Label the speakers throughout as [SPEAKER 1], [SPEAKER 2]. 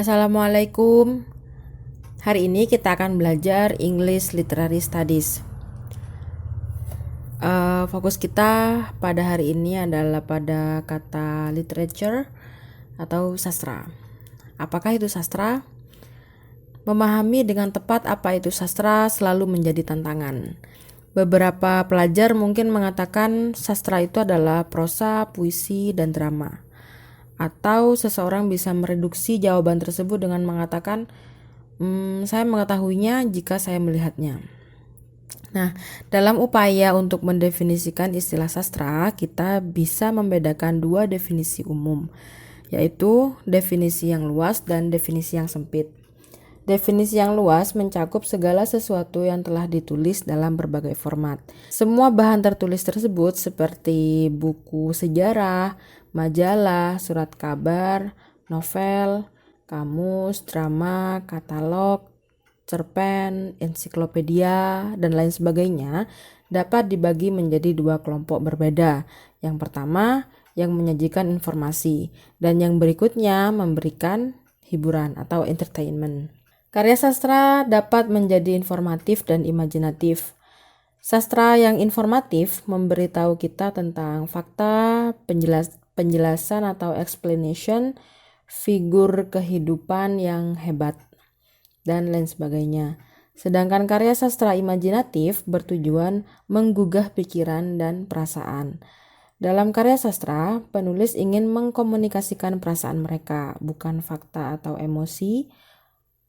[SPEAKER 1] Assalamualaikum. Hari ini kita akan belajar English Literary Studies. Fokus kita pada hari ini adalah pada kata literature atau sastra. Apakah itu sastra? Memahami dengan tepat apa itu sastra selalu menjadi tantangan. Beberapa pelajar mungkin mengatakan sastra itu adalah prosa, puisi, dan drama. Atau seseorang bisa mereduksi jawaban tersebut dengan mengatakan, saya mengetahuinya jika saya melihatnya. Nah, dalam upaya untuk mendefinisikan istilah sastra, kita bisa membedakan dua definisi umum, yaitu definisi yang luas dan definisi yang sempit. Definisi yang luas mencakup segala sesuatu yang telah ditulis dalam berbagai format. Semua bahan tertulis tersebut seperti buku sejarah, majalah, surat kabar, novel, kamus, drama, katalog, cerpen, ensiklopedia, dan lain sebagainya dapat dibagi menjadi dua kelompok berbeda. Yang pertama, yang menyajikan informasi, dan yang berikutnya memberikan hiburan atau entertainment. Karya sastra dapat menjadi informatif dan imajinatif. Sastra yang informatif memberitahu kita tentang fakta, penjelasan atau explanation, figur kehidupan yang hebat, dan lain sebagainya. Sedangkan karya sastra imajinatif bertujuan menggugah pikiran dan perasaan. Dalam karya sastra, penulis ingin mengkomunikasikan perasaan mereka, bukan fakta atau emosi,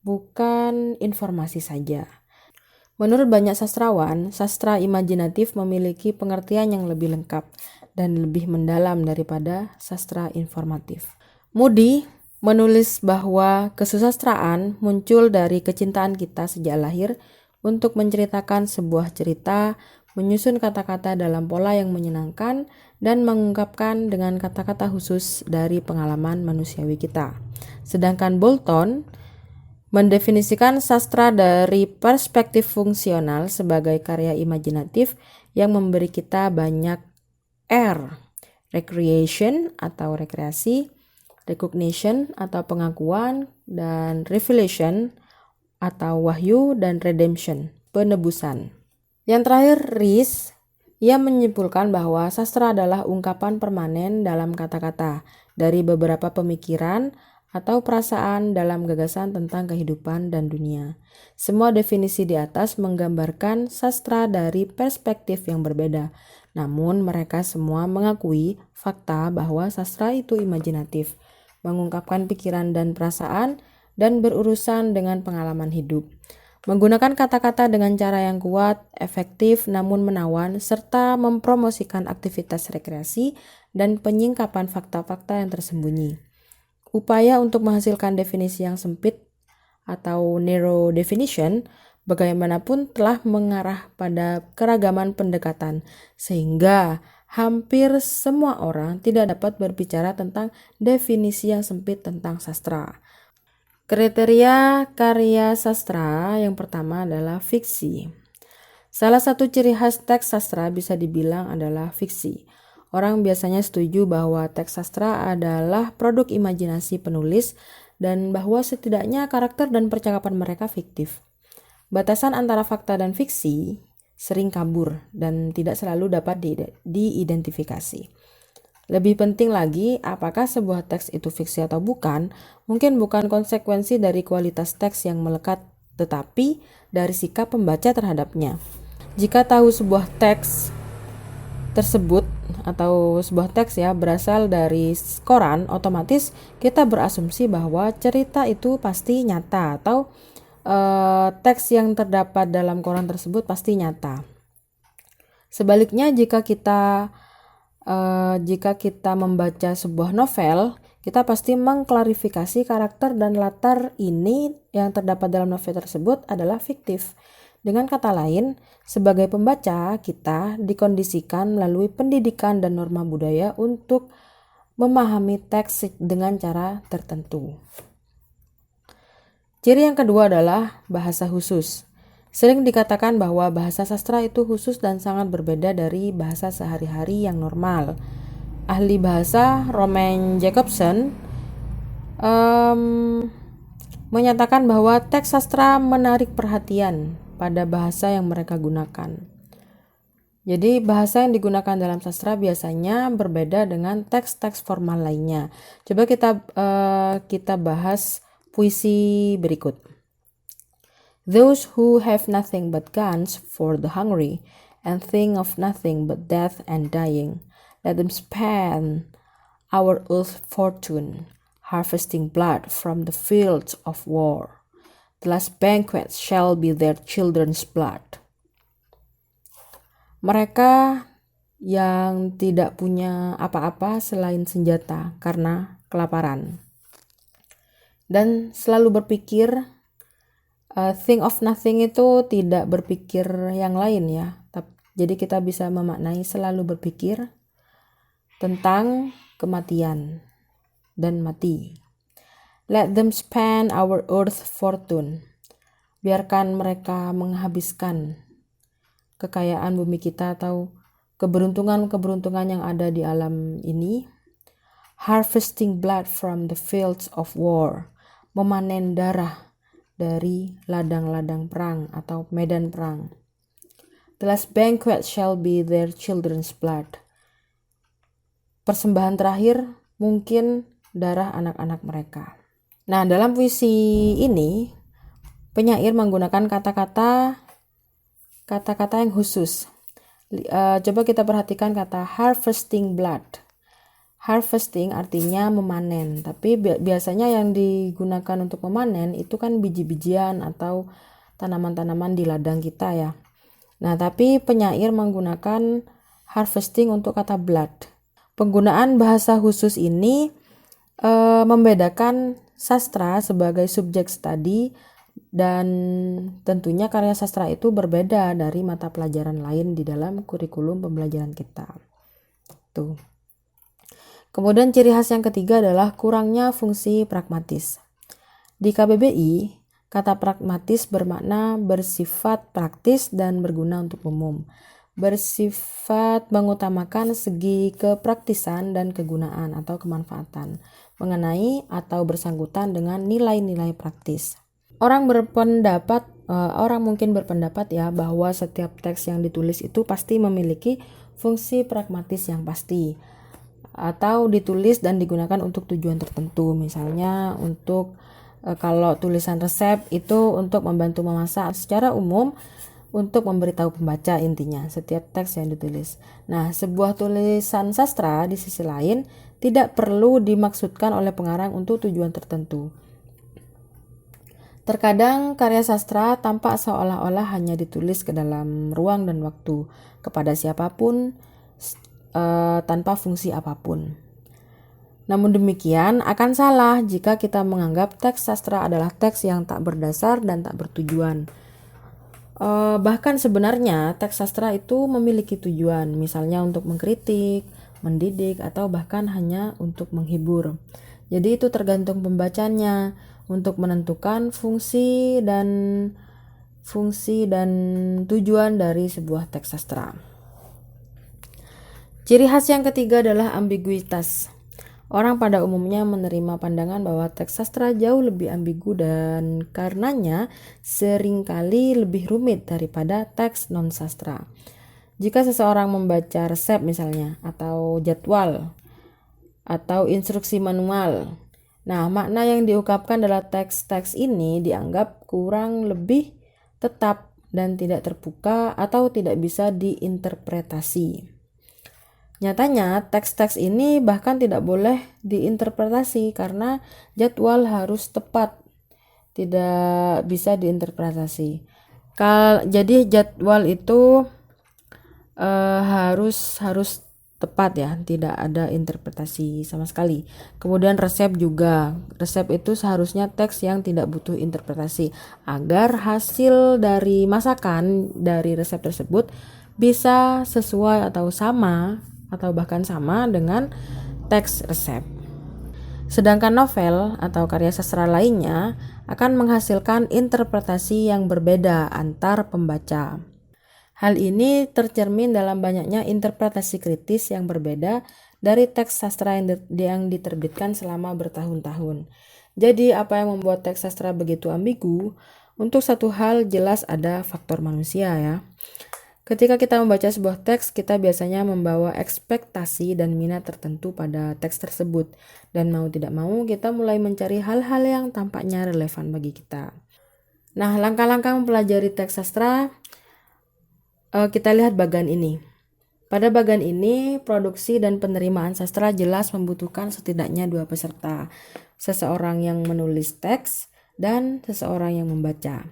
[SPEAKER 1] bukan informasi saja. Menurut banyak sastrawan, sastra imajinatif memiliki pengertian yang lebih lengkap dan lebih mendalam daripada sastra informatif. Moody menulis bahwa kesusastraan muncul dari kecintaan kita sejak lahir untuk menceritakan sebuah cerita, menyusun kata-kata dalam pola yang menyenangkan, dan mengungkapkan dengan kata-kata khusus dari pengalaman manusiawi kita. Sedangkan Bolton mendefinisikan sastra dari perspektif fungsional sebagai karya imajinatif yang memberi kita banyak recreation atau rekreasi, recognition atau pengakuan, dan revelation atau wahyu, dan redemption, penebusan. Yang terakhir, Rees, ia menyimpulkan bahwa sastra adalah ungkapan permanen dalam kata-kata dari beberapa pemikiran atau perasaan dalam gagasan tentang kehidupan dan dunia. Semua definisi di atas menggambarkan sastra dari perspektif yang berbeda, namun mereka semua mengakui fakta bahwa sastra itu imajinatif, mengungkapkan pikiran dan perasaan, dan berurusan dengan pengalaman hidup. Menggunakan kata-kata dengan cara yang kuat, efektif namun menawan, serta mempromosikan aktivitas rekreasi dan penyingkapan fakta-fakta yang tersembunyi. Upaya untuk menghasilkan definisi yang sempit atau narrow definition bagaimanapun telah mengarah pada keragaman pendekatan, sehingga hampir semua orang tidak dapat berbicara tentang definisi yang sempit tentang sastra. Kriteria karya sastra yang pertama adalah fiksi. Salah satu ciri khas teks sastra bisa dibilang adalah fiksi. Orang biasanya setuju bahwa teks sastra adalah produk imajinasi penulis dan bahwa setidaknya karakter dan percakapan mereka fiktif. Batasan antara fakta dan fiksi sering kabur dan tidak selalu dapat diidentifikasi. Lebih penting lagi, apakah sebuah teks itu fiksi atau bukan, mungkin bukan konsekuensi dari kualitas teks yang melekat, tetapi dari sikap pembaca terhadapnya. Jika tahu sebuah teks tersebut atau sebuah teks berasal dari koran, otomatis kita berasumsi bahwa cerita itu pasti nyata atau teks yang terdapat dalam koran tersebut pasti nyata. Sebaliknya, jika kita membaca sebuah novel, kita pasti mengklarifikasi karakter dan latar ini yang terdapat dalam novel tersebut adalah fiktif. Dengan kata lain, sebagai pembaca, kita dikondisikan melalui pendidikan dan norma budaya untuk memahami teks dengan cara tertentu. Ciri yang kedua adalah bahasa khusus. Sering dikatakan bahwa bahasa sastra itu khusus dan sangat berbeda dari bahasa sehari-hari yang normal. Ahli bahasa Romain Jacobson menyatakan bahwa teks sastra menarik perhatian pada bahasa yang mereka gunakan. Jadi bahasa yang digunakan dalam sastra biasanya berbeda dengan teks-teks formal lainnya. Coba kita bahas puisi berikut. Those who have nothing but guns for the hungry and think of nothing but death and dying, let them spend our earth's fortune, harvesting blood from the fields of war. The last banquet shall be their children's blood. Mereka yang tidak punya apa-apa selain senjata karena kelaparan dan selalu berpikir, think of nothing itu tidak berpikir yang lain ya. Jadi kita bisa memaknai selalu berpikir tentang kematian dan mati. Let them spend our earth fortune. Biarkan mereka menghabiskan kekayaan bumi kita atau keberuntungan-keberuntungan yang ada di alam ini. Harvesting blood from the fields of war. Memanen darah dari ladang-ladang perang atau medan perang. The last banquet shall be their children's blood. Persembahan terakhir mungkin darah anak-anak mereka. Nah, dalam puisi ini penyair menggunakan kata-kata yang khusus. Coba kita perhatikan kata harvesting blood. Harvesting artinya memanen, tapi biasanya yang digunakan untuk memanen itu kan biji-bijian atau tanaman-tanaman di ladang kita ya. Nah, tapi penyair menggunakan harvesting untuk kata blood. Penggunaan bahasa khusus ini membedakan sastra sebagai subjek studi dan tentunya karya sastra itu berbeda dari mata pelajaran lain di dalam kurikulum pembelajaran kita. Tuh. Kemudian ciri khas yang ketiga adalah kurangnya fungsi pragmatis. Di KBBI, kata pragmatis bermakna bersifat praktis dan berguna untuk umum. Bersifat mengutamakan segi kepraktisan dan kegunaan atau kemanfaatan mengenai atau bersangkutan dengan nilai-nilai praktis. Orang mungkin berpendapat ya bahwa setiap teks yang ditulis itu pasti memiliki fungsi pragmatis yang pasti atau ditulis dan digunakan untuk tujuan tertentu. Misalnya untuk kalau tulisan resep itu untuk membantu memasak, secara umum untuk memberitahu pembaca intinya setiap teks yang ditulis. Nah, sebuah tulisan sastra di sisi lain tidak perlu dimaksudkan oleh pengarang untuk tujuan tertentu. Terkadang karya sastra tampak seolah-olah hanya ditulis ke dalam ruang dan waktu kepada siapapun tanpa fungsi apapun. Namun demikian akan salah jika kita menganggap teks sastra adalah teks yang tak berdasar dan tak bertujuan. Bahkan sebenarnya teks sastra itu memiliki tujuan, misalnya untuk mengkritik, mendidik, atau bahkan hanya untuk menghibur. Jadi itu tergantung pembacanya untuk menentukan fungsi dan tujuan dari sebuah teks sastra. Ciri khas yang ketiga adalah ambiguitas. Orang pada umumnya menerima pandangan bahwa teks sastra jauh lebih ambigu dan karenanya seringkali lebih rumit daripada teks non-sastra. Jika seseorang membaca resep misalnya, atau jadwal, atau instruksi manual, nah makna yang diungkapkan dalam teks-teks ini dianggap kurang lebih tetap dan tidak terbuka atau tidak bisa diinterpretasi. Nyatanya, teks-teks ini bahkan tidak boleh diinterpretasi karena jadwal harus tepat, tidak bisa diinterpretasi. Jadi jadwal itu harus tepat ya, tidak ada interpretasi sama sekali. Kemudian resep juga, resep itu seharusnya teks yang tidak butuh interpretasi agar hasil dari masakan dari resep tersebut bisa sesuai atau sama atau bahkan sama dengan teks resep. Sedangkan novel atau karya sastra lainnya akan menghasilkan interpretasi yang berbeda antar pembaca. Hal ini tercermin dalam banyaknya interpretasi kritis yang berbeda dari teks sastra yang diterbitkan selama bertahun-tahun. Jadi apa yang membuat teks sastra begitu ambigu? Untuk satu hal jelas ada faktor manusia ya. Ketika kita membaca sebuah teks, kita biasanya membawa ekspektasi dan minat tertentu pada teks tersebut. Dan mau tidak mau, kita mulai mencari hal-hal yang tampaknya relevan bagi kita. Nah, langkah-langkah mempelajari teks sastra, kita lihat bagian ini. Pada bagian ini, produksi dan penerimaan sastra jelas membutuhkan setidaknya dua peserta. Seseorang yang menulis teks dan seseorang yang membaca.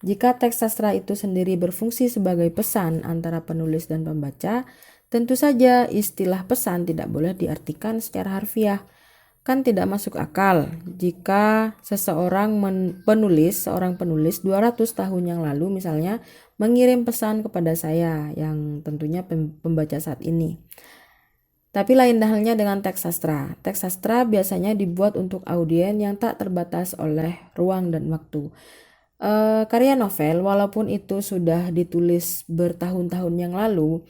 [SPEAKER 1] Jika teks sastra itu sendiri berfungsi sebagai pesan antara penulis dan pembaca, tentu saja istilah pesan tidak boleh diartikan secara harfiah. Kan tidak masuk akal jika seorang penulis 200 tahun yang lalu misalnya mengirim pesan kepada saya yang tentunya pembaca saat ini. Tapi lain halnya dengan teks sastra. Teks sastra biasanya dibuat untuk audiens yang tak terbatas oleh ruang dan waktu. Karya novel walaupun itu sudah ditulis bertahun-tahun yang lalu,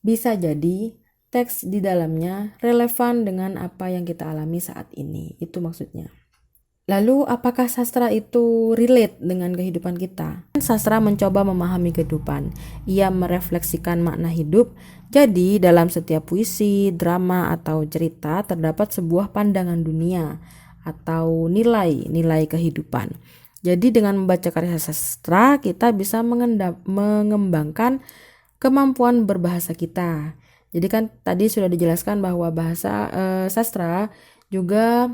[SPEAKER 1] bisa jadi teks di dalamnya relevan dengan apa yang kita alami saat ini. Itu maksudnya. Lalu apakah sastra itu relate dengan kehidupan kita? Sastra mencoba memahami kehidupan. Ia merefleksikan makna hidup. Jadi dalam setiap puisi, drama, atau cerita terdapat sebuah pandangan dunia atau nilai kehidupan. Jadi dengan membaca karya sastra kita bisa mengembangkan kemampuan berbahasa kita. Jadi kan tadi sudah dijelaskan bahwa bahasa sastra juga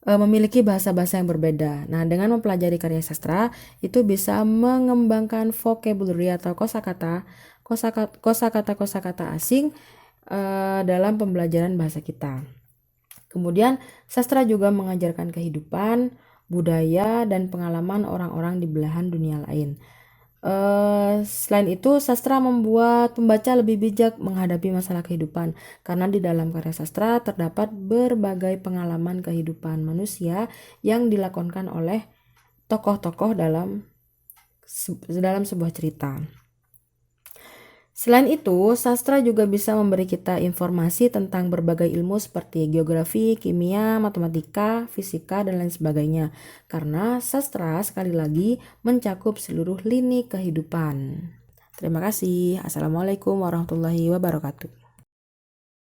[SPEAKER 1] memiliki bahasa-bahasa yang berbeda. Nah, dengan mempelajari karya sastra itu bisa mengembangkan vocabulary atau kosakata asing dalam pembelajaran bahasa kita. Kemudian sastra juga mengajarkan kehidupan, budaya, dan pengalaman orang-orang di belahan dunia lain. Selain itu, sastra membuat pembaca lebih bijak menghadapi masalah kehidupan karena di dalam karya sastra terdapat berbagai pengalaman kehidupan manusia yang dilakonkan oleh tokoh-tokoh dalam sebuah cerita. Selain itu, sastra juga bisa memberi kita informasi tentang berbagai ilmu seperti geografi, kimia, matematika, fisika, dan lain sebagainya. Karena sastra sekali lagi mencakup seluruh lini kehidupan. Terima kasih. Assalamualaikum warahmatullahi wabarakatuh.